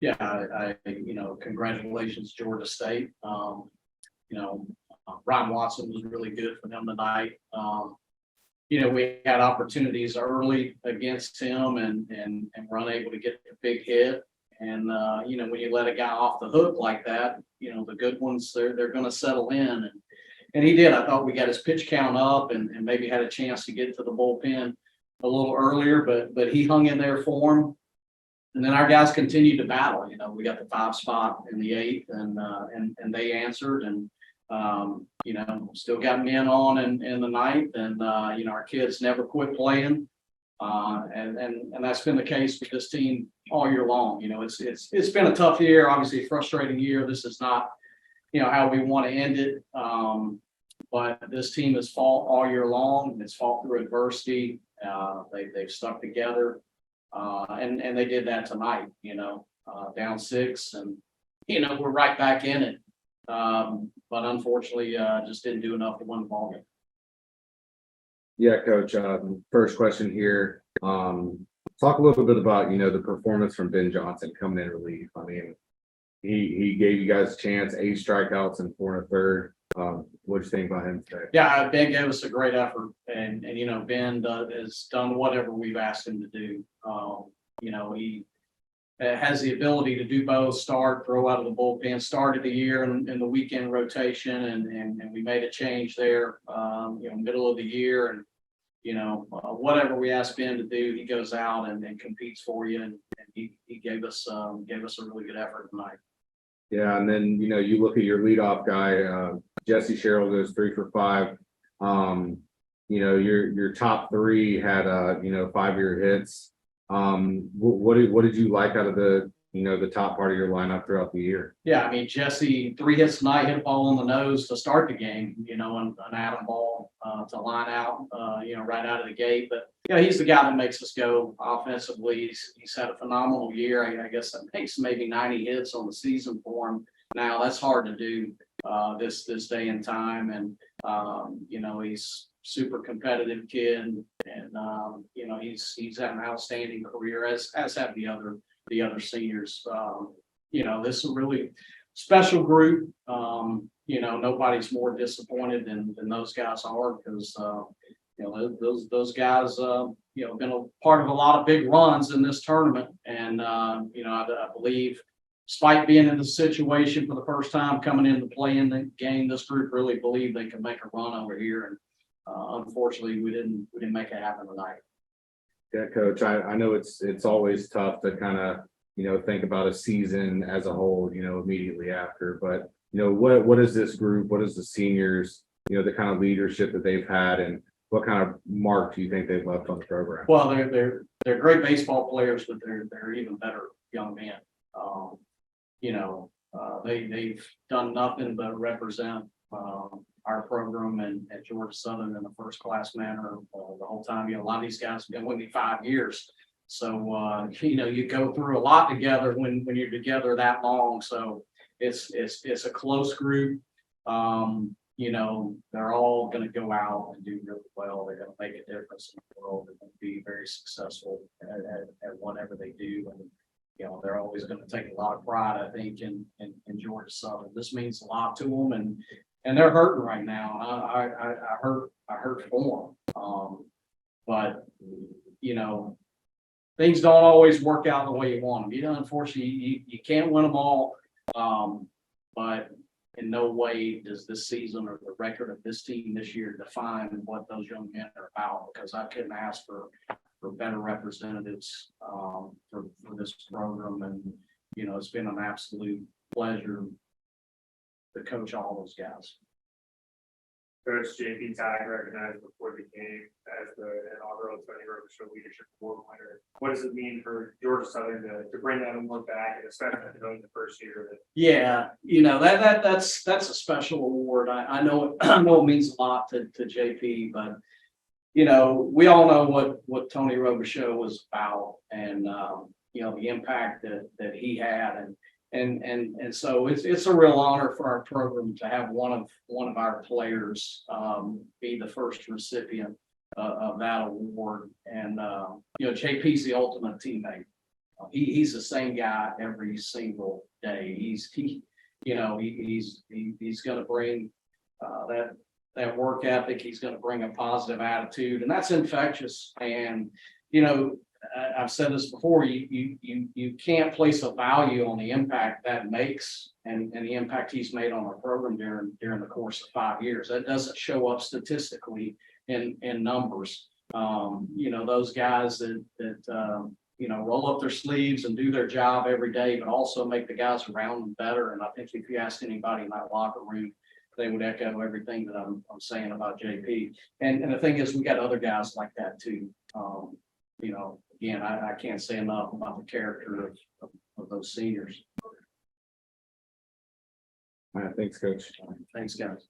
Yeah, congratulations, Georgia State. Ryan Watson was really good for them tonight. We had opportunities early against him and were unable to get the big hit. And, when you let a guy off the hook like that, the good ones, they're going to settle in. And he did. I thought we got his pitch count up and maybe had a chance to get to the bullpen a little earlier, but he hung in there for him. And then our guys continued to battle. We got the 5 spot in the 8th, and they answered, and still got men on in the 9th, and our kids never quit playing, and that's been the case with this team all year long. It's been a tough year, obviously a frustrating year. This is not how we want to end it, but this team has fought all year long. It's fought through adversity. They've stuck together. And they did that tonight, down 6, and we're right back in it. But unfortunately, just didn't do enough to win the ball game. Yeah, Coach. First question here. Talk a little bit about the performance from Ben Johnson coming in relief. I mean, he gave you guys a chance, 8 strikeouts and 4 1/3. What do you think about him today? Yeah, Ben gave us a great effort, and Ben has done whatever we've asked him to do. He has the ability to do both, start, throw out of the bullpen. Started the year in the weekend rotation, and we made a change there, middle of the year, and whatever we ask Ben to do, he goes out and competes for you, and he gave us a really good effort tonight. Yeah, and then you look at your leadoff guy, Jesse Sherrill goes 3 for 5. Your top 3 had 5-year hits. What did you like out of the top part of your lineup throughout the year? Yeah, I mean, Jesse, 3 hits tonight, hit a ball on the nose to start the game, and an Adam ball to line out, right out of the gate. But he's the guy that makes us go offensively. He's had a phenomenal year. I guess that makes maybe 90 hits on the season for him. Now that's hard to do this day and time, and he's super competitive kid, and he's had an outstanding career, as have the other seniors. This is a really special group. Nobody's more disappointed than those guys are, because those guys been a part of a lot of big runs in this tournament, and I believe, despite being in the situation for the first time coming in to play in the game, this group really believed they could make a run over here, and unfortunately we didn't make it happen tonight. Yeah, Coach, I know it's always tough to kind of think about a season as a whole immediately after, but what is this group, what is the seniors, the kind of leadership that they've had, and what kind of mark do you think they've left on the program? Well, they're great baseball players, but they're even better young men. They've done nothing but represent our program and at Georgia Southern in a first-class manner the whole time. A lot of these guys have been with me 5 years, so you go through a lot together when you're together that long. So it's a close group. They're all going to go out and do really well. They're going to make a difference in the world. They're going to be very successful at whatever they do, and they're always going to take a lot of pride, I think, in Georgia Southern. This means a lot to them, and they're hurting right now. I hurt for them. But things don't always work out the way you want them. Unfortunately, you can't win them all. But in no way does this season or the record of this team this year define what those young men are about, because I couldn't ask for better representatives for this program. And it's been an absolute pleasure to coach all those guys. Coach JP Tag recognized before the game as the inaugural Tony Robichaux Leadership Award winner. What does it mean for Georgia Southern to bring that award back, and especially in the first year of it? Yeah, that's a special award. I know it means a lot to JP, but we all know what Tony Robichaux was about, and the impact that he had, and so it's a real honor for our program to have one of our players be the first recipient of that award. And JP's the ultimate teammate. He's the same guy every single day. He's gonna bring that work ethic. He's gonna bring a positive attitude, and that's infectious. And, I've said this before, you can't place a value on the impact that makes and the impact he's made on our program during the course of 5 years. That doesn't show up statistically in numbers. Those guys that roll up their sleeves and do their job every day, but also make the guys around them better. And I think if you ask anybody in that locker room, they would echo everything that I'm saying about JP. And the thing is, we got other guys like that too. Again, I can't say enough about the character of those seniors. All right, thanks, Coach. Thanks, guys.